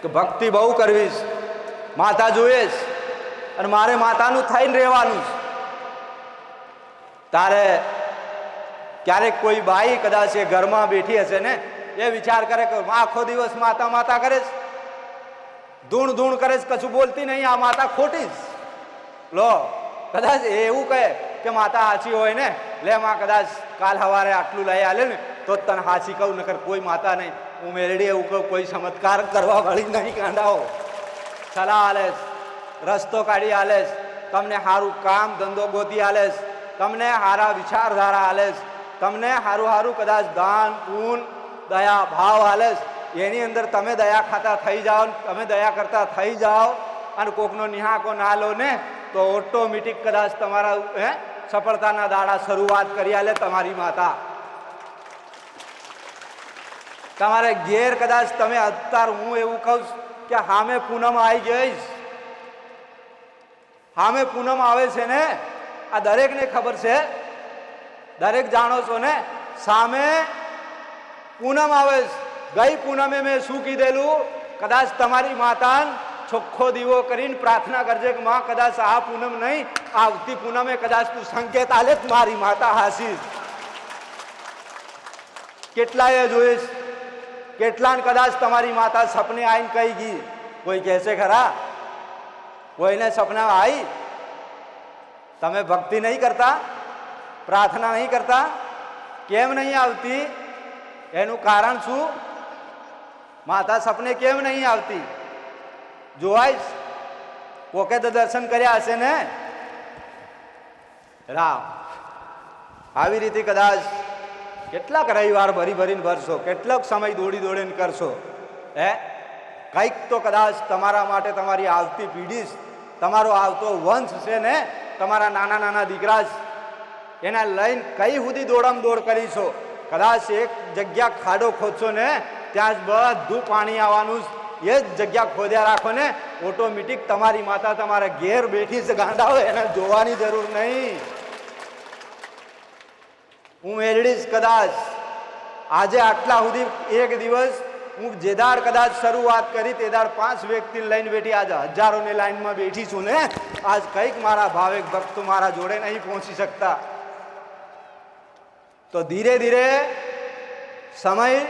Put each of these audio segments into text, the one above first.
કે ભક્તિ બહુ કરવીશ, માતા જોઈશ અને મારે માતાનું થઈને રહેવાનું. તારે ક્યારેક કોઈ બાઈ કદાચ એ ઘરમાં બેઠી હશે ને, એ વિચાર કરે કે આખો દિવસ માતા માતા કરે છે, ધૂણ ધૂણ કરે છે, કશું બોલતી નહીં, આ માતા ખોટી જ. લો કદાચ એવું કહે કે માતા સાચી હોય ને, લે માં કદાચ કાલ સવારે આટલું લઈ આલે ને તો તને સાચી કહું, નકર કોઈ માતા નહીં. હું મેરડી એવું કહું, કોઈ ચમત્કાર કરવા વાળી નહીં. કાંડાઓ સલાહ આલેશ, રસ્તો કાઢી આલેશ, તમને સારું કામ ધંધો ગોતી આલેશ, તમને સારા વિચારધારા આલેશ, તમને સારું સારું કદાચ દાન પૂન દયા ભાવ આલેશ. એની અંદર તમે દયા ખાતા થઈ જાઓ, તમે દયા કરતા થઈ જાઓ અને કોકનો નિહાકો ના લો ને, તો ઓટોમેટિક કદાચ તમારા સફળતાના દાડા શરૂઆત કરી આલે તમારી માતા. તમારે ઘેર કદાચ તમે અત્યારે હું એવું કહું કે સામે પૂનમ આવી જઈશ, સામે પૂનમ આવે છે ને, આ દરેકને ખબર છે, દરેક જાણો છો ને, સામે પૂનમ આવે. ગઈ પૂનમે મેં શું કીધેલું? કદાચ તમારી માતા ચોખ્ખો દીવો કરીને પ્રાર્થના કરજે કે માં કદાચ આ પૂનમ નહીં, આવતી પૂનમે કદાચ તું સંકેત આલે મારી માતા હાસી. કેટલાય જોઈશ, કેટલાને કદાચ તમારી માતા સપને આવીને કહી ગઈ. કોઈ કહેશે ખરા? કોઈને સપના આવી? તમે ભક્તિ નહીં કરતા, પ્રાર્થના નહીં કરતા, કેમ નહીં આવતી? એનું કારણ શું? માતા સપને કેમ નહીં આવતી? જોવાય કોકે તો દર્શન કર્યા હશે ને. રામ આવી રીતે કદાચ કેટલાક રવિવાર ભરી ભરીને ભરશો, કેટલોક સમય દોડી દોડીને કરશો, કંઈક તો કદાચ તમારા માટે તમારી આવતી પેઢી, તમારો આવતો વંશ છે ને, તમારા નાના નાના દીકરા એને લઈને કઈ સુધી દોડમ દોડ કરીશો. કદાચ એક જગ્યા ખાડો ખોદશો ને, ત્યાં જ બધું પાણી આવવાનું, એ જ જગ્યા ખોદ્યા રાખો ને, ઓટોમેટિક તમારી માતા તમારા ઘેર બેઠી છે. ગાંડા હોય એને જોવાની જરૂર નહીં. હું મેળવીશ કદાચ આજે આટલા સુધી એક દિવસ હું જેદાર કદાચ શરૂઆત કરી તેદાર 5 વ્યક્તિને લઈને બેઠી, આજે હજારોની લાઈનમાં બેઠી છું ને, આજ કંઈક મારા ભાવિક ભક્તો મારા જોડે નહીં પહોંચી શકતા. તો ધીરે ધીરે સમય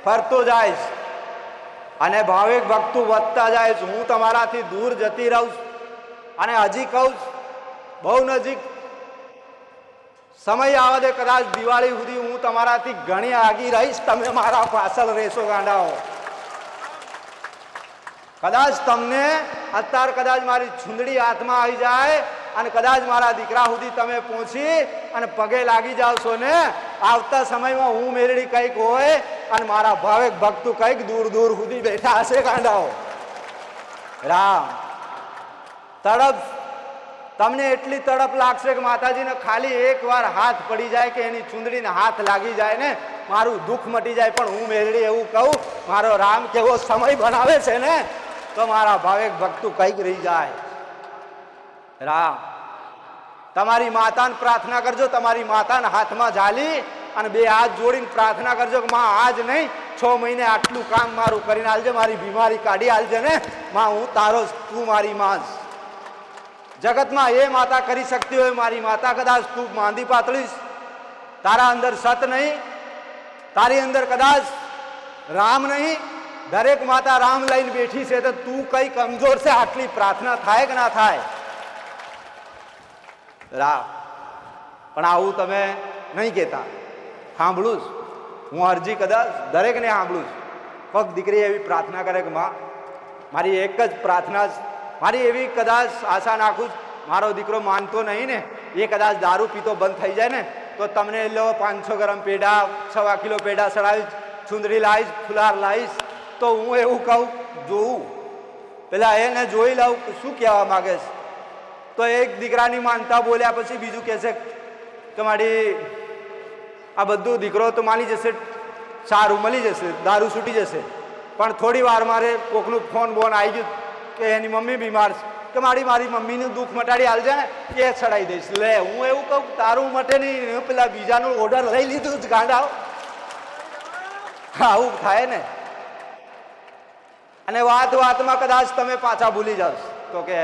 ફરતો જાય અને ભાવિક ભક્તો વધતા જાય. હું તમારાથી દૂર જતી રહું અને હજી કહું બહુ નજીક સમય આવે દે, કદાચ દિવાળી સુધી હું તમારાથી ઘણી આગી રહીશ, તમે મારા પાછળ રહેશો. ગાંડાઓ કદાચ તમને અત્યારે કદાચ મારી છુંદડી હાથમાં આવી જાય અને કદાચ મારા દીકરા સુધી તમે પહોંચી અને પગે લાગી જાવ છો ને, આવતા સમયમાં હું મેરડી કંઈક હોય અને મારા ભાવિક ભક્તો કંઈક દૂર દૂર સુધી બેઠા હશે. ગાંડાઓ રામ તડપ, તમને એટલી તડપ લાગશે કે માતાજીને ખાલી એકવાર હાથ પડી જાય કે એની ચૂંદડીને હાથ લાગી જાય ને, મારું દુઃખ મટી જાય. પણ હું મેરડી એવું કહું, મારો રામ કેવો સમય બનાવે છે ને, તો મારા ભાવિક ભક્તો કંઈક રહી જાય. રામ તમારી માતાને પ્રાર્થના કરજો, તમારી માતાના હાથમાં ઝાલી અને 2 હાથ જોડીને પ્રાર્થના કરજો કે માં આજ નહીં 6 મહિને આટલું કામ મારું કરીને આલજે, મારી બીમારી કાઢી આલજે ને માં, હું તારો, તું મારી માં. જગતમાં એ માતા કરી શકતી હોય, મારી માતા કદાચ તું માંદી પાતળીશ, તારા અંદર સત નહીં, તારી અંદર કદાચ રામ નહીં, દરેક માતા રામ લઈને બેઠી છે, તો તું કઈ કમજોર છે? આટલી પ્રાર્થના થાય કે ના થાય? રામ પણ આવું તમે નહીં કહેતા. સાંભળું જ હું અરજી કદાચ દરેકને સાંભળું જ. પગ દીકરી એવી પ્રાર્થના કરે કે માં મારી એક જ પ્રાર્થના, મારી એવી કદાચ આશા નાખું, મારો દીકરો માનતો નહીં ને, એ કદાચ દારૂ પીતો બંધ થઈ જાય ને, તો તમને લો 500 ગ્રામ પેડા, 1.25 કિલો પેડા ચડાવીશ, ચુંદડી લાવીશ, ફુલાર લાવીશ. તો હું એવું કહું, જોઉં પેલા એને જોઈ લઉં શું કહેવા માગે છે. તો એક દીકરાની માનતા બોલ્યા પછી બીજું કહેશે કે મારી આ બધું દીકરો તો માની જશે, સારું મળી જશે, દારૂ છૂટી જશે, પણ થોડી વાર મારે કોકનું ફોન બોન આવી ગયું કે એની મમ્મી બીમાર છે, કે મારી મમ્મીનું દુઃખ મટાડી હાલજે ને, એ ચડાવી દઈશ. લે હું એવું કહું, તારું મટે નહીં, પેલા બીજાનું ઓર્ડર લઈ લીધું જ. ગાંડા આવું થાય ને. અને વાત વાતમાં કદાચ તમે પાછા ભૂલી જાઓ તો કે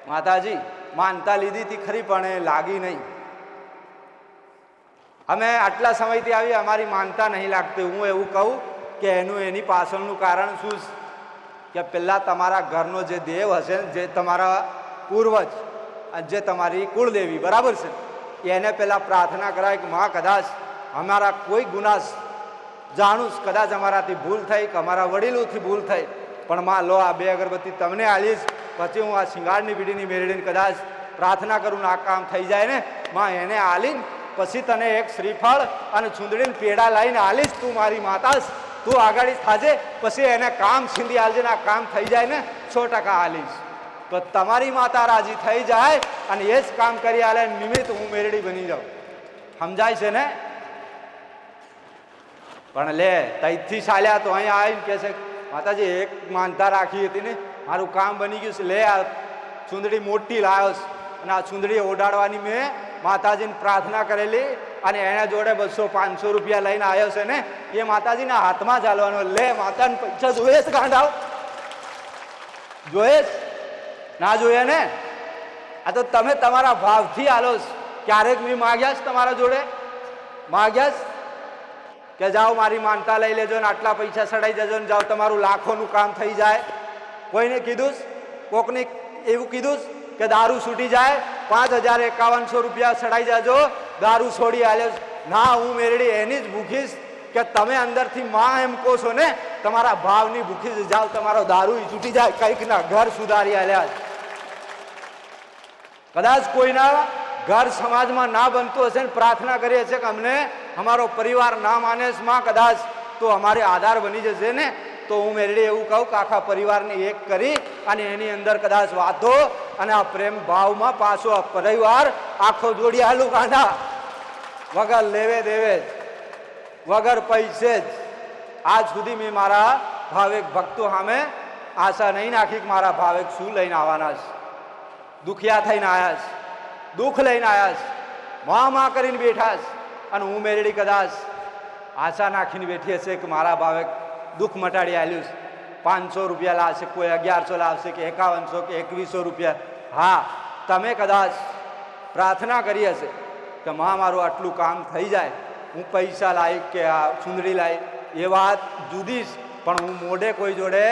માતાજી માનતા લીધી હતી ખરી પણ એ લાગી નહીં, અમે આટલા સમયથી આવી અમારી માનતા નહીં લાગતી. હું એવું કહું કે એની પાછળનું કારણ શું કે પહેલાં તમારા ઘરનો જે દેવ હશે જે તમારા પૂર્વજ જે તમારી કુળદેવી બરાબર છે એને પહેલાં પ્રાર્થના કરાય કે માં કદાચ અમારા કોઈ ગુના જાણું કદાચ અમારાથી ભૂલ થઈ કે અમારા વડીલોથી ભૂલ થઈ, પણ માં લો આ 2 અગરબત્તી તમને આલીશ, પછી હું આ શિંગારની બીડીની મેળવીને કદાચ પ્રાર્થના કરું ને આ કામ થઈ જાય ને માં એને આલીને પછી તને એક શ્રીફળ અને ચૂંદડીને પેડા લઈને આલીશ, તું મારી માતા તું આગળ થાજે, પછી એને કામ છીંદી આલજે ને આ કામ થઈ જાય ને 100% આલીશ. તો તમારી માતા રાજી થઈ જાય અને એ જ કામ કરી આલે નિમિત્ત હું મેરડી બની જાઉં. સમજાય છે ને? પણ લે તઈથી ચાલ્યા તો અહીંયા આવીને કહે છે માતાજી એક માનતા રાખી હતી ને મારું કામ બની ગયું છે, લે આ ચૂંદડી મોટી લાવ્યો છે અને આ ચૂંદડી ઓડાડવાની મેં માતાજીને પ્રાર્થના કરેલી અને એના જોડે 200-500 રૂપિયા લઈને આવ્યો છે ને એ માતાજીના હાથમાં ચાલવાનો. લે માતાને પૈસા જોઈએ છે ગાંડાઓ, જોઈએ ના જોઈએ ને? આ તો તમે તમારા ભાવથી આલો. ક્યારેક મેં માગ્યા છે તમારા જોડે? માગ્યા કે જાઓ મારી માનતા લઈ લેજો ને આટલા પૈસા સડાઈ જજો ને જાઓ તમારું લાખોનું કામ થઈ જાય? કોઈને કીધું? કોકને એવું કીધું કે દારૂ છૂટી જાય 5,051 રૂપિયા સડાઈ જાજો દારૂ છોડી આલ્યો? ના, હું મેરડી એની જ ભૂખીશ કે તમે અંદરથી માં એમ કહો છો ને તમારા ભાવની ભૂખી જાઓ તમારો દારૂ છૂટી જાય, કંઈક ના ઘર સુધારી આલ્યા. કદાચ કોઈના ઘર સમાજમાં ના બનતું હશે ને પ્રાર્થના કરીએ છીએ કે અમને અમારો પરિવાર ના માને માં કદાચ તો અમારે આધાર બની જશે ને, તો હું મેરડી એવું કહું કે આખા પરિવારને એક કરી અને એની અંદર કદાચ વાતો અને આ પ્રેમ ભાવમાં પાછો આ પરિવાર આખો જોડી આલું કાંડા વગર લેવે દેવે વગર પૈસે જ. આજ સુધી મેં મારા ભાવિક ભક્તો સામે આશા નહીં નાખી કે મારા ભાવિક શું લઈને આવવાના છે, દુખિયા થઈને આવ્યા છે, દુઃખ લઈને આવ્યા છે, માં કરીને બેઠા છે. અને હું મેરડી કદાચ આશા નાખીને બેઠી હશે કે મારા ભાવે દુઃખ મટાડી આલ્યું છે, 500 રૂપિયા લાવશે, કોઈ 1100 લાવશે કે 5100 કે 2100 રૂપિયા. હા, તમે કદાચ પ્રાર્થના કરી હશે કે માં મારું આટલું કામ થઈ જાય, હું પૈસા લાવી કે આ ચૂંદડી લાવી એ વાત જુદી છે, પણ હું મોઢે કોઈ જોડે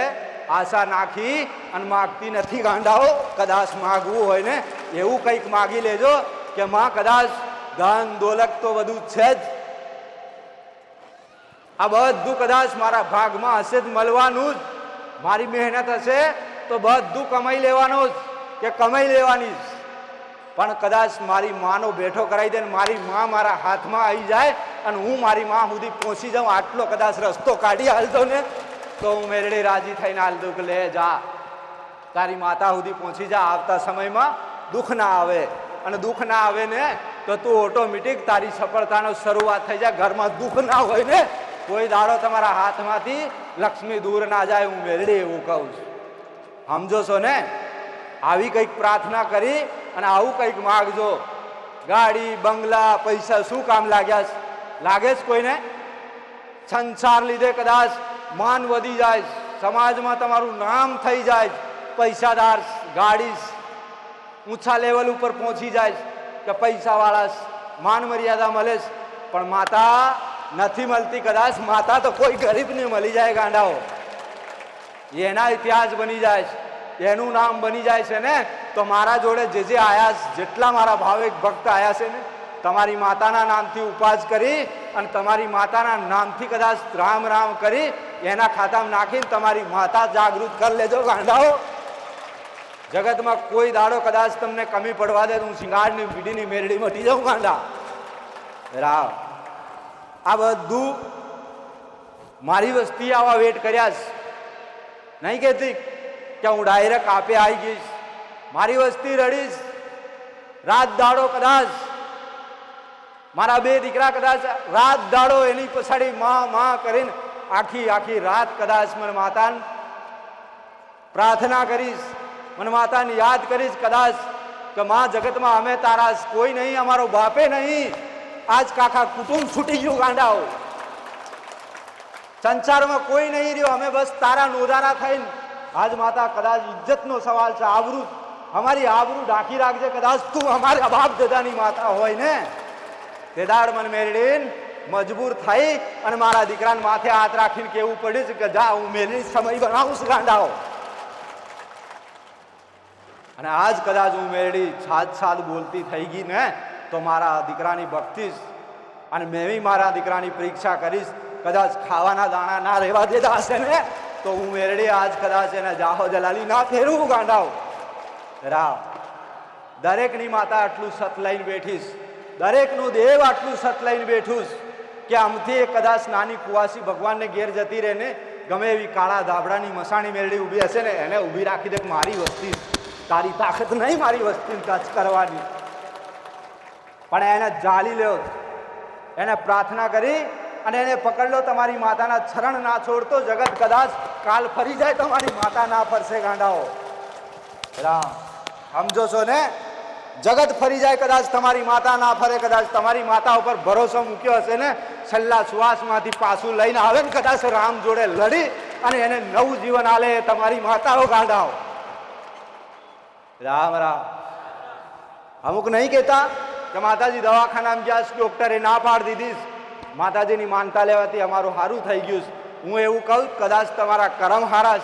આશા નાખી અને માગતી નથી ગાંડાઓ. કદાચ માગવું હોય ને એવું કંઈક માગી લેજો કે માં કદાચ ધન દોલત તો બધું છે જ, આ બધું કદાચ મારા ભાગમાં હશે જ મળવાનું જ, મારી મહેનત હશે તો બધું કમાઈ લેવાનું જ કે કમાઈ લેવાની જ, પણ કદાચ મારી માનો બેઠો કરાવી દે ને મારી માં મારા હાથમાં આવી જાય અને હું મારી માં સુધી પહોંચી જાઉં આટલો કદાચ રસ્તો કાઢી હાલતો ને તો હું મેરડી રાજી થઈને હાલ દઉં કે લે જા તારી માતા સુધી પહોંચી જા, આવતા સમયમાં દુઃખ ના આવે. અને દુઃખ ના આવે ને તો તું ઓટોમેટિક તારી સફળતાનો શરૂઆત થઈ જાય. ઘરમાં દુઃખ ના હોય ને કોઈ દાડો તમારા હાથમાંથી લક્ષ્મી દૂર ના જાય. હું મેરડી એવું કહું છું, સમજો છો ને? આવી કંઈક પ્રાર્થના કરી અને આવું કંઈક માગજો. ગાડી બંગલા પૈસા શું કામ લાગ્યા છે? લાગે છે કોઈને? સંસાર લીધે કદાચ માન વધી જાય, સમાજમાં તમારું નામ થઈ જાય, પૈસાદાર ગાડી ઊંચા લેવલ ઉપર પહોંચી જાય કે પૈસાવાળા માન મર્યાદા મળે છે, પણ માતા નથી મળતી. કદાચ માતા તો કોઈ ગરીબને મળી જાય ગાંડાઓ, એના ઇતિહાસ બની જાય છે, એનું નામ બની જાય છે ને. તો મારા જોડે જે આયા જેટલા મારા ભાવિક ભક્ત આયા છે ને તમારી માતાના નામથી ઉપાસ કરી અને તમારી માતાના નામથી કદાચ રામ રામ કરી એના ખાતામાં નાખીને તમારી માતા જાગૃત કરી લેજો ગાંડાઓ. જગતમાં કોઈ દાડો કદાચ તમને કમી પડવા દે તો હું શિંગારની બીડીની મેરડી મટી જાઉં ગાંડા. રાવ આ બધું મારી વસ્તી આવા વેટ કર્યા છે, નહીં કહેતી કે હું ડાયરેક્ટ આપે આવી ગઈશ. મારી વસ્તી રડીશ રાત દાડો, કદાચ મારા 2 દીકરા કદાચ રાત દાડો એની પછાડી માં કરીને આખી રાત કદાચ મને માતાને પ્રાર્થના કરીશ, મને માતાને યાદ કરીશ કદાચ કે માં જગતમાં અમે તારા કોઈ નહીં, અમારો બાપે નહીં, આજ કાકા કુટુંબ છૂટી ગયું ગાંડાઓ. સંસારમાં કોઈ નહીં રહ્યો, અમે બસ તારા નોધારા થઈને. આજ માતા કદાચ ઇજ્જતનો સવાલ છે, આબરૂ, અમારી આબરૂ ઢાંકી રાખજે. કદાચ તું અમારા બાપ દાદાની માતા હોય ને, તે દાડ મને મેરડીન મજબૂર થઈ અને મારા દીકરાને માથે હાથ રાખીને કેવું પડ્યું છે કે જા હું મેરડી સમય બનાવું છું ગાંડાઓ. અને આજ કદાચ હું મેરડી સાદ બોલતી થઈ ગઈ ને તો મારા દીકરાની ભક્તિશ અને મેં મારા દીકરાની પરીક્ષા કરીશ. કદાચ ખાવાના દાણા ના રહેવા દેતા હશે ને તો હું મેરડી આજ કદાચ એને જાહો જલાલી ના ફેરવું ગાંડાઓ. રામ દરેકની માતા આટલું સત લઈને બેઠીશ, દરેકનું દેવ આટલું સત લઈને બેઠું કે આમથી કદાચ નાની કુવાસી ભગવાનને ઘેર જતી રહે ને, ગમે એવી કાળા ધાબડાની મસાણી મેરડી ઊભી હશે ને એને ઊભી રાખી દે. મારી વસ્તી, તારી તાકાત નહીં મારી વસ્તીને ટચ કરવાની, પણ એને જાળી લ્યો, એને પ્રાર્થના કરી અને એને પકડ લો. તમારી માતાના ચરણ ના છોડતો જગત કદાચ કાલ ફરી જાય, તમારી માતા ના ફરશે ગાંડાઓ. રામ સમજો છો ને, જગત ફરી જાય કદાચ તમારી માતા ના ફરે. કદાચ તમારી માતા ઉપર ભરોસો મૂક્યો હશે ને, છેલ્લા શ્વાસમાંથી પાછું લઈને આવે ને કદાચ રામ જોડે લડી અને એને નવું જીવન આલે તમારી માતાઓ ગાંડાઓ. રામ રામ. અમુક નહીં કહેતા કે માતાજી દવાખાનામાં ગયા, ડોક્ટરે ના પાડી દીધી, માતાજીની માનતા લેવાથી અમારું સારું થઈ ગયું. હું એવું કહું, કદાચ તમારા કરમ હારા,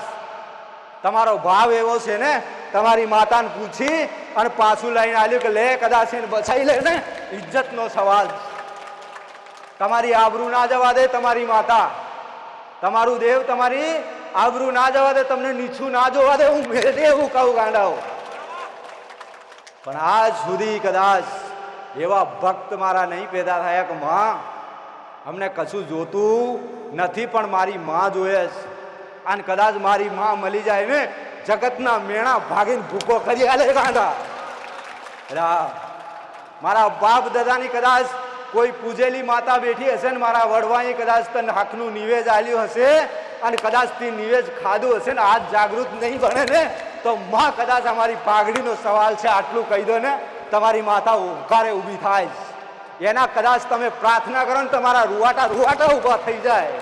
તમારો ભાવ એવો છે ને, તમારી માતાને પૂછી અને પાછું લઈને આવ્યું કે લે કદાચ એને બચાવી લે ને. ઇજ્જતનો સવાલ, તમારી આબરૂ ના જવા દે તમારી માતા, તમારું દેવ તમારી આબરૂ ના જવા દે, તમને નીચું ના જોવા દે. હું મેરે એવું કહું ગાંડાઓ. પણ આજ સુધી કદાચ એવા ભક્ત મારા નહીં પેદા થયા કે માં અમને કશું જોતું નથી પણ મારી માં જોયે છે. અને કદાચ મારી માં મળી જાય ને જગતના મેણા ભાગીને ભૂકો કરી આલે ગાંડા. રામ મારા બાપ દાદાની કદાચ કોઈ પૂજેલી માતા બેઠી હશે ને, મારા વડવાએ કદાચ તને હકનું નિવેજ આલ્યું હશે અને કદાચ તે નિવેજ ખાધું હશે ને, આજ જાગૃત નહીં બને ને તો માં કદાચ અમારી પાઘડીનો સવાલ છે આટલું કહી દો ને, તમારી માતા ઓંકારે ઊભી થાય. એના કદાચ તમે પ્રાર્થના કરો ને તમારા રૂવાટા ઊભા થઈ જાય.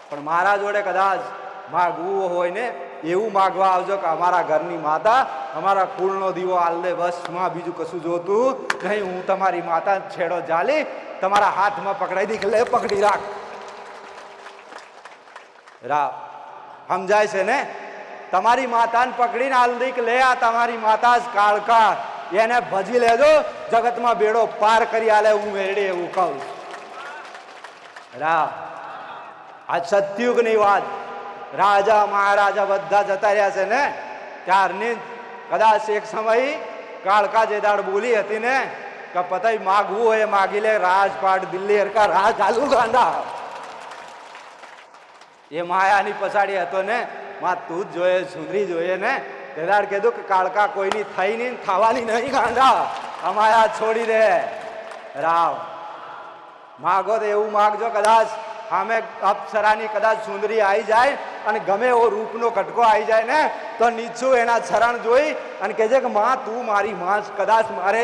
પણ મારા જોડે કદાચ માગવું હોય ને એવું માગવા આવજો કે અમારા ઘરની માતા અમારા કુળનો દીવો આલ દે, બસ માં બીજું કશું જોતું નહીં. હું તમારી માતા છેડો જાલી તમારા હાથમાં પકડાઈ દી, લે પકડી રાખ. રામ સમજાય છે ને, તમારી માતાને પકડીને આલ દી કે લે આ તમારી માતા જ કાળકા, એને ભજી લેજો, જગતમાં બેડો પાર કરી આલે. હું મેરડી એવું કહું. રામ આ સતયુગની વાત, રાજા મહારાજા બધા જતા રહ્યા છે ને ત્યારની. કદાચ એક સમય કાળકા જે દાડ બોલી હતી ને કે પતાઈ માગવું હોય માગી લે, રાજપાટ દિલ્હી હરકા રાજ ચાલુ ગાંડા. એ માયાની પછાડી હતો ને, માં તું જ જોઈએ, સુધરી જોઈએ ને. તે દાડ કીધું કે કાળકા કોઈની થઈ નહીં, થવાની નહીં ગાંડા, અમાયા છોડી દે. રામ માગો તો એવું માગજો કદાચ સામે અપ્સરાની કદાચ સુંદરી આવી જાય અને ગમે એવો રૂપનો કટકો આવી જાય ને તો નીચું એના ચરણ જોઈ અને કહેજે કે માં તું મારી માં. કદાચ મારે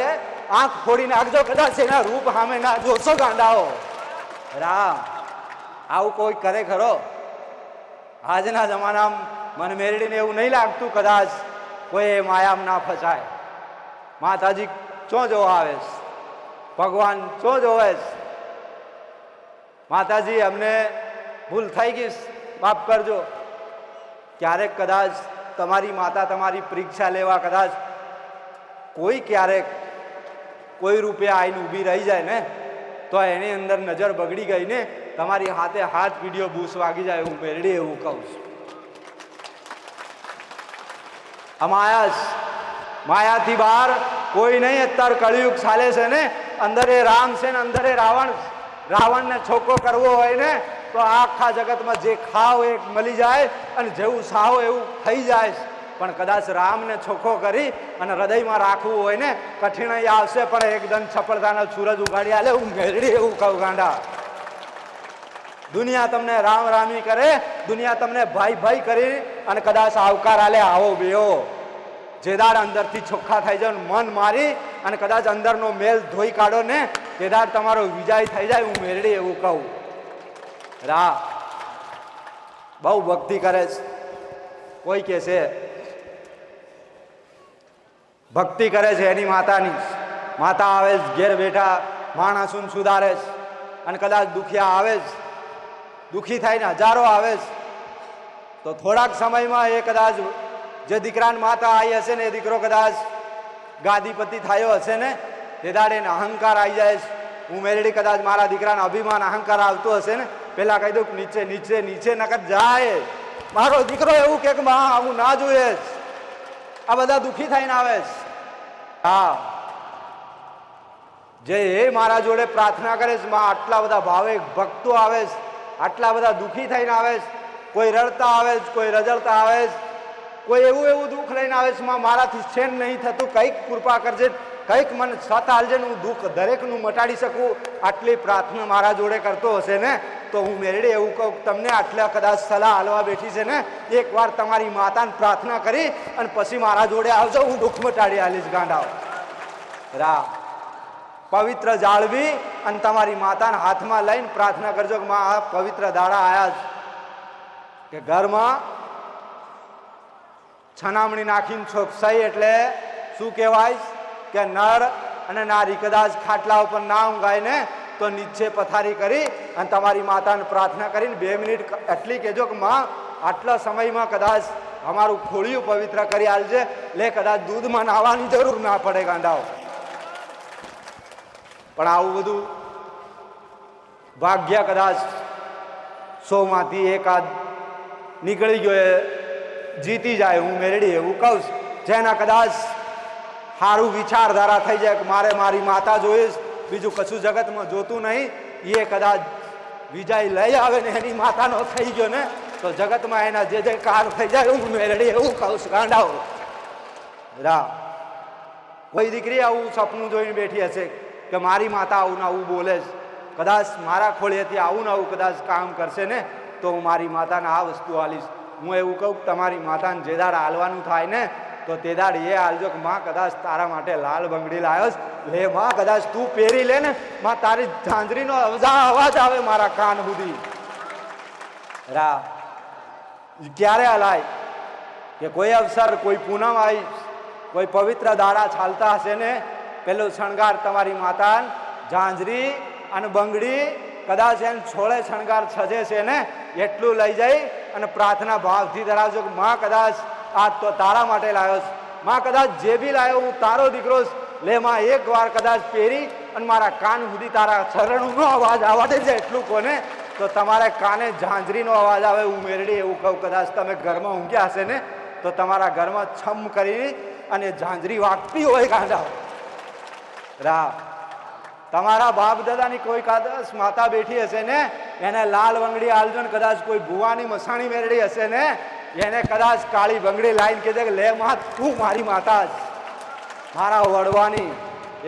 આંખ ફોડી નાખજો, કદાચ એના રૂપ સામે ના જોશો ગાંડાઓ. રામ આવું કોઈ કરે ખરો? આજના જમાનામાં મને મેરડીને એવું નહીં લાગતું કદાચ કોઈ માયામાં ના ફસાય. માતાજી ચો જોવા આવે, ભગવાન ચો જોવે. માતાજી અમને ભૂલ થઈ ગઈ, માફ કરજો. ક્યારેક કદાચ તમારી માતા તમારી પરીક્ષા લેવા કદાચ કોઈ ક્યારેક કોઈ રૂપે આવીને ઊભી રહી જાય ને તો એની અંદર નજર બગડી ગઈ ને, તમારી હાથે હાથ વિડીયો બૂસ વાગી જાય. હું મેરડી એવું કહું છું. માયાથી બહાર કોઈ નહીં. અત્યારે કળિયુગ ચાલે છે ને, અંદરે રામ છે ને અંદરે રાવણ. રાવણને છોકો કરવો હોય ને તો આખા જગતમાં જે ખાવ એ મળી જાય અને જેવું સાવ એવું થઈ જાય. પણ કદાચ રામને છોકો કરી અને હૃદયમાં રાખવું હોય ને કઠિનાઈ આવશે પણ એકદમ સફળતાનો સૂરજ ઉગાડી આલે. હું મેરડી એવું કહું ગાંડા. દુનિયા તમને રામ રામી કરે, દુનિયા તમને ભાઈ ભાઈ કરી અને કદાચ આવકાર આલે આવો બેઓ. જેદાર અંદરથી ચોખ્ખા થઈ જાય, મન મારી અને કદાચ અંદરનો મેલ ધોઈ કાઢો ને તે દાડ તમારો વિજય થઈ જાય હું મેરડી એવું કહું. રા બહુ ભક્તિ કરે છે. કોઈ કે છે ભક્તિ કરે છે એની માતાની, માતા આવે ઘેર બેઠા માણસું સુધારે છે, અને કદાચ દુખિયા આવે જ, દુખી થઈને હજારો આવે જ, તો થોડાક સમયમાં એ કદાચ જે દીકરાની માતા આવી હશે ને એ દીકરો કદાચ ગાદીપતિ થયો હશે ને તે દાડે એને અહંકાર આવી જાય છે. હું મેરડી કદાચ મારા દીકરાને અભિમાન અહંકાર આવતો હશે ને પેલા કહી દઉં નીચે નીચે નીચે નકર જાય. મારો દીકરો એવું કે માં આવું ના જોઈએ, આ બધા દુખી થઈને આવે છે. હા, જે એ મારા જોડે પ્રાર્થના કરે છે માં આટલા બધા ભાવે ભક્તો આવે છે, આટલા બધા દુખી થઈને આવે છે, કોઈ રડતા આવે છે, કોઈ રજડતા આવે છે, કોઈ એવું એવું દુઃખ લઈને આવે છે માં મારાથી સહન નહીં થતું, કંઈક કૃપા કરજે, કંઈક મને સત આલજે ને હું દુઃખ દરેકનું મટાડી શકું. આટલી પ્રાર્થના મારા જોડે કરતો હશે ને તો હું મેરડી એવું કહું તમને આટલા કદાચ સલાહ હાલવા બેઠી છે ને એકવાર તમારી માતાને પ્રાર્થના કરી અને પછી મારા જોડે આવજો, હું દુઃખ મટાડી આલીશ. ગાંડાઓ રા પવિત્ર જાળવી અને તમારી માતાના હાથમાં લઈને પ્રાર્થના કરજો કે માં આ પવિત્ર દાડા આયા છે કે ઘરમાં છનામણી નાખીને ચોકસાઈ એટલે શું કહેવાય કે નર અને નારી કદાચ ખાટલા ઉપર ના ઊંઘાય ને તો નીચે પથારી કરી અને તમારી માતાને પ્રાર્થના કરીને 2 મિનિટ એટલી કહેજો કે માં આટલા સમયમાં કદાચ અમારું ખોળિયું પવિત્ર કરી આલજે, લે કદાચ દૂધમાં નાહવાની જરૂર ના પડે. ગાંડાઓ પણ આવું બધું ભાગ્ય કદાચ 100માંથી એકાદ નીકળી ગયો એ જીતી જાય. હું મેરડી એવું કહું છું જેના કદાચ સારું વિચારધારા થઈ જાય કે મારે મારી માતા જોઈશ, બીજું કશું જગતમાં જોતું નહીં, એ કદાચ વિજય લઈ આવે ને એની માતાનો થઈ ગયો ને તો જગતમાં એના જે જે કાર થઈ જાય. હું મેરડી એવું કહું છું. ગાંડાઓ રા કોઈ દીકરી આવું સપનું જોઈને બેઠી હશે કે મારી માતા આવું ને આવું બોલે છે, કદાચ મારા ખોળેથી આવું ને આવું કદાચ કામ કરશે ને તો હું મારી માતાને આ વસ્તુ આલીશ. હું એવું કહું કે તમારી માતાને જે દાડ હાલવાનું થાય ને તો તે દાડ એ હાલજો કે માં કદાચ તારા માટે લાલ બંગડી લાવ્યો લે માં, કદાચ તું પહેરી લે ને માં તારી ઝાંઝરીનો અવાજ આવે મારા કાન સુધી. રા ક્યારે હલાય કે કોઈ અવસર, કોઈ પૂનમ આવી, કોઈ પવિત્ર દાડા ચાલતા હશે ને પેલો શણગાર તમારી માતા ઝાંઝરી અને બંગડી કદાચ એને છોડે શણગાર સજે છે ને એટલું લઈ જઈ અને પ્રાર્થના ભાવથી ધરાવજો કે માં કદાચ આ તો તારા માટે લાવ્યો છે, માં કદાચ જે બી લાવ્યો હું તારો દીકરો લે માં એક વાર કદાચ પહેરી અને મારા કાન સુધી તારા ચરણનો અવાજ આવવા દે છે એટલું કોને તો તમારે કાને ઝાંઝરીનો અવાજ આવે. હું મેરડી એવું કહું કદાચ તમે ઘરમાં ઊંઘ્યા હશે ને તો તમારા ઘરમાં છમ કરી અને ઝાંઝરી વાગતી હોય. ગાંડા રા તમારા બાપ દાદાની કોઈ કદાચ માતા બેઠી હશે ને એને લાલ બંગડી આલજો ને કદાચ કોઈ ભુવાની મસાણી મેરડી હશે ને એને કદાચ કાળી બંગડી લાઈને કીધે કે લે માં તું મારી માતા જ મારા વડવાની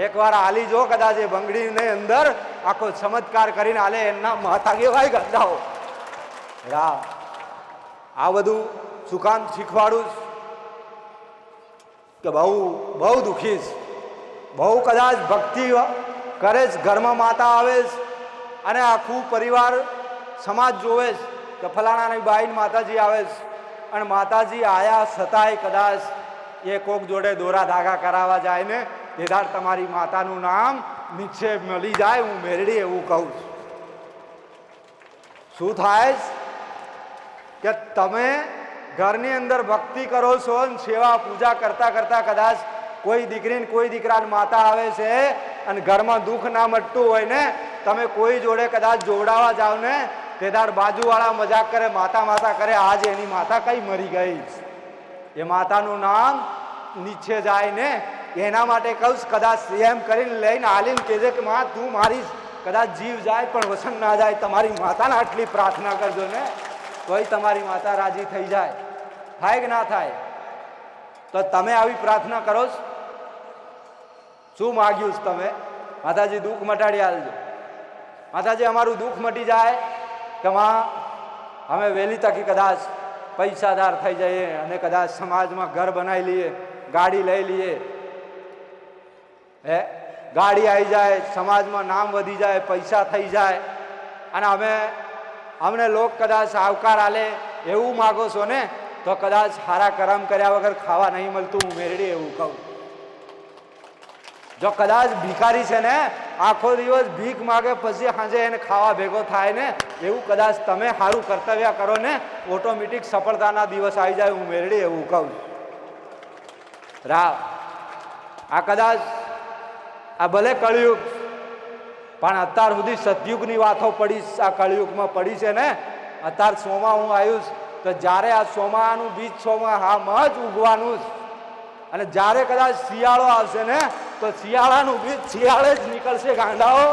એકવાર આલી જો કદાચ એ બંગડીને અંદર આખો ચમત્કાર કરીને આલે એમના માતા કહેવાય. ગંદાઓ રા આ બધું શું કામ શીખવાડું કે બહુ બહુ દુઃખી છે, બહુ કદાચ ભક્તિ કરે છે, ઘરમાં માતા આવે છે અને આખું પરિવાર સમાજ જોવે છે કે ફલાણાની બાઈને માતાજી આવે છે અને માતાજી આયા છતાંય કદાચ એ કોક જોડે દોરા ધાગા કરાવવા જાય ને તે દાડ તમારી માતાનું નામ નીચે મળી જાય. હું મેરડી એવું કહું છું. શું થાય કે તમે ઘરની અંદર ભક્તિ કરો છો ને સેવા પૂજા કરતા કરતા કદાચ કોઈ દીકરીને કોઈ દીકરાની માતા આવે છે અને ઘરમાં દુઃખ ના મટતું હોય ને તમે કોઈ જોડે કદાચ જોવડાવવા જાવ ને તે દાડ બાજુવાળા મજાક કરે, માતા માતા કરે, આજે એની માતા કઈ મરી ગઈ, એ માતાનું નામ નીચે જાય ને એના માટે કહું કદાચ એમ કરીને લઈને આલીને કહેજે કે માં તું મારી કદાચ જીવ જાય પણ વસન ના જાય. તમારી માતાને આટલી પ્રાર્થના કરજો ને તોય તમારી માતા રાજી થઈ જાય. થાય કે ના થાય? તો તમે આવી પ્રાર્થના કરો છો? શું માગ્યું છે તમે? માતાજી દુઃખ મટાડી આલજો, માતાજી અમારું દુઃખ મટી જાય કે માં અમે વહેલી તકી કદાચ પૈસાદાર થઈ જઈએ અને કદાચ સમાજમાં ઘર બનાવી લઈએ, ગાડી લઈ લઈએ, હે ગાડી આવી જાય, સમાજમાં નામ વધી જાય, પૈસા થઈ જાય, અને અમને લોક કદાચ આવકાર આલે એવું માગો છો ને, તો કદાચ સારા કરમ કર્યા વગર ખાવા નહીં મળતું. હું મેરડી એવું કહું. જો કદાચ ભિખારી છે ને, આખો દિવસ ભીખ માગે પછી સાંજે એને ખાવા ભેગો થાય ને, એવું કદાચ તમે સારું કર્તવ્ય કરો ને, ઓટોમેટિક સફળતાના દિવસ આવી જાય. હું મેરડી એવું કહું. આ કદાચ આ ભલે કળિયુગ, પણ અત્યાર સુધી સતયુગની વાતો પડી, આ કળિયુગમાં પડી છે ને. અત્યારે સોમાં હું આવ્યું તો જ્યારે આ સોમાનું બીજ સોમામાં જ ઉગવાનું જ, અને જ્યારે કદાચ શિયાળો આવશે ને, તો શિયાળાનું બીજ શિયાળે જ નીકળશે. ગાંડાઓ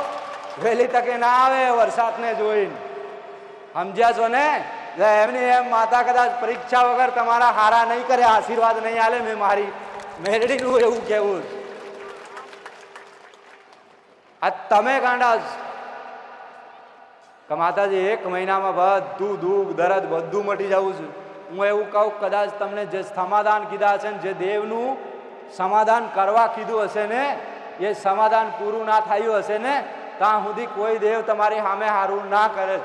વહેલી તકે ના આવે વરસાદને જોઈને. સમજ્યા છો ને? એમની એમ માતા કદાચ પરીક્ષા વગર તમારા હારા નહીં કરે, આશીર્વાદ નહીં આલે. મેં મારી મેરડીનું એવું કહેવું. આ તમે ગાંડા કે માતાજી એક મહિનામાં બધું દુઃખ દર્દ બધું મટી જવું છું. હું એવું કહું, કદાચ તમને જે સમાધાન કીધા છે ને, જે દેવનું સમાધાન કરવા કીધું હશે ને, એ સમાધાન પૂરું ના થયું હશે ને, ત્યાં સુધી કોઈ દેવ તમારી સામે હારું ના કરે.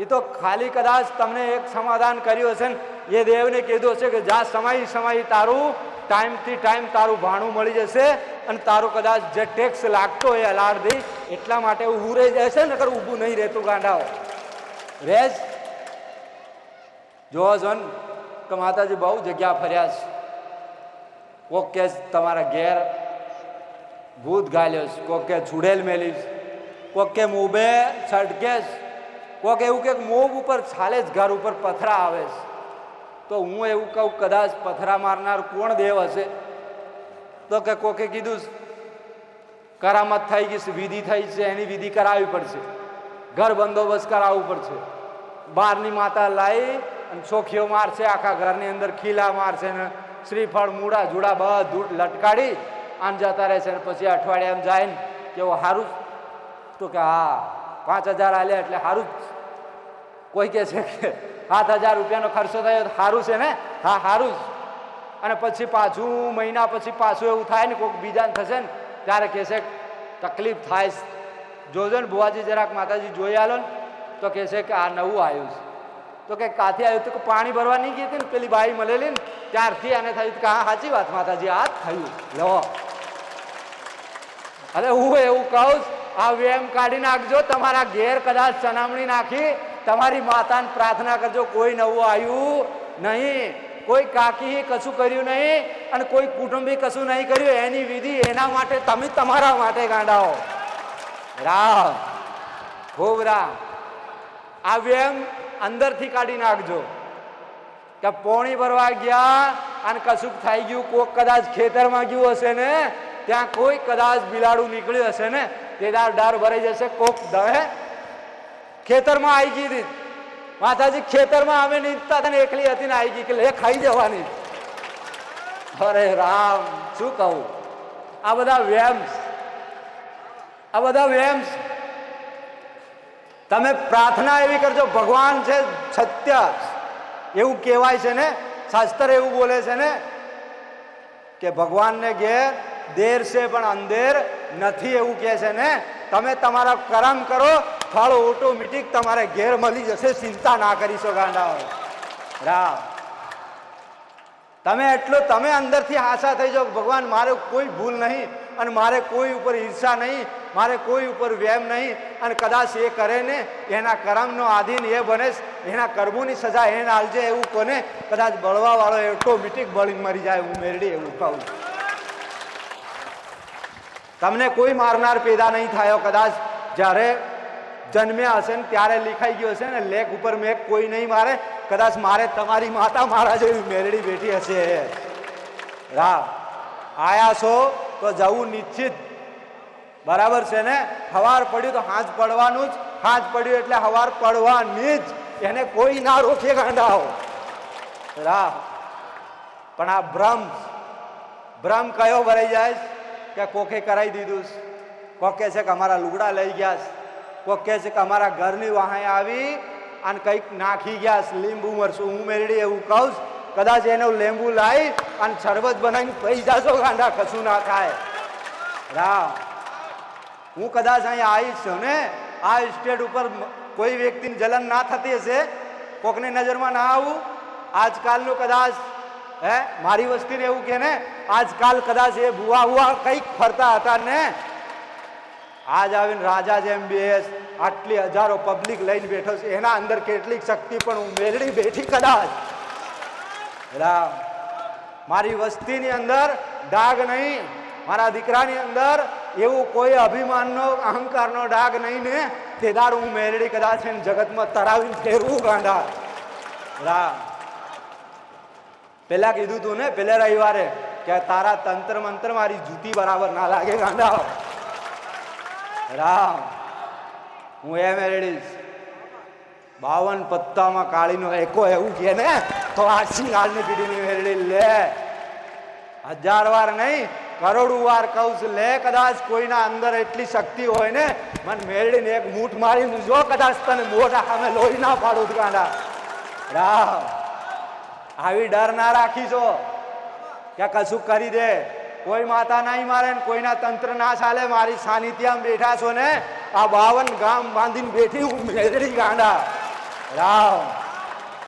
એ તો ખાલી કદાચ તમને એક સમાધાન કર્યું હશે ને, એ દેવને કીધું હશે કે જા સમય તારું ટાઈમથી ટાઈમ તારું ભાણું મળી જશે, અને તારું કદાચ જે ટેક્સ લાગતો હોય અલાર દઈ એટલા માટે ઊભું રહી જાય છે. નકર ઊભું નહીં રહેતું ગાંડાઓ. રેજ જો જોન કે માતાજી બહુ જગ્યા ફર્યા છે. કોક કે તમારા ઘેર ભૂત ગાલ્યો છે, કોક કે છુડેલ મેલી છે, કોક કે મોબે છટકે, કોક એવું કે મોબ ઉપર ચાલે જ ઘર ઉપર પથરા આવે છે. તો હું એવું કહું, કદાચ પથરા મારનાર કોણ દેવ હશે? તો કે કોકે કીધું કરામત થઈ ગઈ છે, વિધિ થઈ છે, એની વિધિ કરાવવી પડશે, ઘર બંદોબસ્ત કરાવવું પડશે. બહારની માતા લાવી અને ચોખીઓ મારશે, આખા ઘરની અંદર ખીલા મારશે ને શ્રીફળ મૂળા જુડા બધું લટકાડી આમ જતા રહેશે. ને પછી અઠવાડિયામાં જાય ને કેવું સારું? તો કે હા 5000 આલ્યા એટલે સારું જ. કોઈ કહે છે કે 7000 રૂપિયાનો ખર્ચો થયો સારું છે ને? હા સારું જ. અને પછી પાછું મહિના પછી પાછું એવું થાય ને, કોઈક બીજાને થશે ને ત્યારે કહેશે તકલીફ થાય. જોજો ને બુવાજી જરાક માતાજી જોઈ આલો ને, તો કહેશે કે આ નવું આવ્યું છે. તો કે કાથી આવ્યું? તો કે પાણી ભરવા નહીં ગઈ હતી ને પેલી બાઈ મળેલી ને, ત્યારથી આને થયું. કે હા સાચી વાત માતાજી, આ જ થયું. લો અરે હું એવું કહું, આ વેમ કાઢી નાખજો. તમારા ઘેર કદાચ સનામણી નાખી તમારી માતાને પ્રાર્થના કરજો, કોઈ નવું આવ્યું નહીં, કોઈ કાકી કશું કર્યું નહીં, અને કોઈ કુટુંબી કશું નહીં કર્યું. એની વિધિ એના માટે, તમે તમારા માટે ગાંડાઓ. રામ ખૂબ રામ. આ વેમ અંદરથી કાઢી નાખજો કે પોણી ભરવા ગયા અને કશુંક થઈ ગયું, કોક કદાચ ખેતરમાં ગયું હશે ને, ત્યાં કોઈ કદાચ બિલાડું નીકળ્યું હશે ને, તે ડર ભરાઈ જશે. કોક દહે ખેતરમાં આવી ગઈ હતી માતાજી, ખેતરમાં અમે નીચતા હતા ને એકલી હતી ને આવી ગઈ કે લે ખાઈ જવાની. અરે રામ શું કહું, આ બધા વેમ્સ. તમે પ્રાર્થના એવી કરજો, ભગવાન છે સત્ય એવું કહેવાય છે ને, શાસ્ત્ર એવું બોલે છે ને કે ભગવાનને ઘેર દેર છે પણ અંધેર નથી, એવું કહે છે ને. તમે તમારા કર્મ કરો, ફળ ઓટોમેટિક તમારે ઘેર મળી જશે. ચિંતા ના કરીશો ગાંડાઓ. રામ તમે અંદરથી આશા થઈ જાઓ, ભગવાન મારે કોઈ ભૂલ નહીં, અને મારે કોઈ ઉપર ઈર્ષા નહીં, મારે કોઈ ઉપર વેમ નહીં, અને કદાચ એ કરે ને એના કર્મનો આધીન એ બને, એના કર્મોની સજા એને આલજે એવું કોને કદાચ બળવા વાળો ઓટોમેટિક બળીને મરી જાય. હું મેરડી એવું કહું. તમને કોઈ મારનાર પેદા નહીં થયો. કદાચ જ્યારે જન્મ્યા હશે ને ત્યારે લીખાઈ ગયો હશે ને, લેખ ઉપર મેં કોઈ નહીં મારે. કદાચ મારે તમારી માતા મારા જેવી મેરડી બેઠી હશે. રામ આયા છો તો જવું નિશ્ચિત. બરાબર છે ને? હવાર પડ્યું તો હાંજ પડવાનું જ, હાંજ પડ્યું એટલે હવાર પડવાની જ. એને કોઈ ના રોકે ગાંડાઓ. રામ પણ આ ભ્રમ કયો ભરાઈ જાય કે કોકે કરાવી દીધું, કોક કહે છે કે અમારા લુગડા લઈ ગયા, કોક કહે છે કે અમારા ઘરની વાહે આવી અને કંઈક નાખી ગયા, લીંબુ મરશું. હું મેરડી એવું કહું, કદાચ એનો લીંબુ લાવી અને શરબત બનાવીને પી જાશો ગાંડા, કશું ના થાય. રામ હું કદાચ અહીંયા આવીશ છું ને આ સ્ટેજ ઉપર કોઈ વ્યક્તિની જલન ના થતી હશે, કોકની નજરમાં ના આવું. આજકાલનું કદાચ મારી વસ્તીને એવું કે ને આજકાલ કદાચ એ ભુવા હુવા કંઈક ફરતા હતા ને આજ આવીને રાજા જેમ બેસ આટલી હજારો પબ્લિક લઈને બેઠો છે, એના અંદર કેટલીક શક્તિ પણ હું મેળવી બેઠી કદાચ. રામ, મારી વસ્તીની અંદર ડાઘ નહીં, મારા દીકરાની અંદર એવું કોઈ અભિમાનનો અહંકારનો ડાઘ નહીં ને તે દાડ હું મેળડી કદાચ એને જગતમાં તરાવીને ફેરવું ગાંડા. રામ, પેલા કીધું તું ને પેલા રવિવારે કે તારા તંત્ર મંત્ર મારી જૂતી બરાબર ના લાગે ગાંડા. રામ, હું એ મેળડીશ 52 પત્તામાં કાળીનો એકો એવું કે ને તો આ સિંગાળની પીઢીની મેળડી લે. 1000 વાર નહીં કરોડો વાર કહું છું લે. કદાચ કોઈના અંદર એટલી શક્તિ હોય ને મને મેળડીને એક મૂઠ મારીને જો કદાચ તને મોઢા સામે લોહી ના પાડું ગાંડા. રામ, આવી ડર ના રાખી છો કે કશું કરી દે, કોઈ માતા નહીં મારે ને કોઈના તંત્ર ના ચાલે. મારી સાનિધ્યમાં બેઠા છો ને આ 52 ગામ બાંધીને બેઠી હું મેળડી ગાંડા. રામ,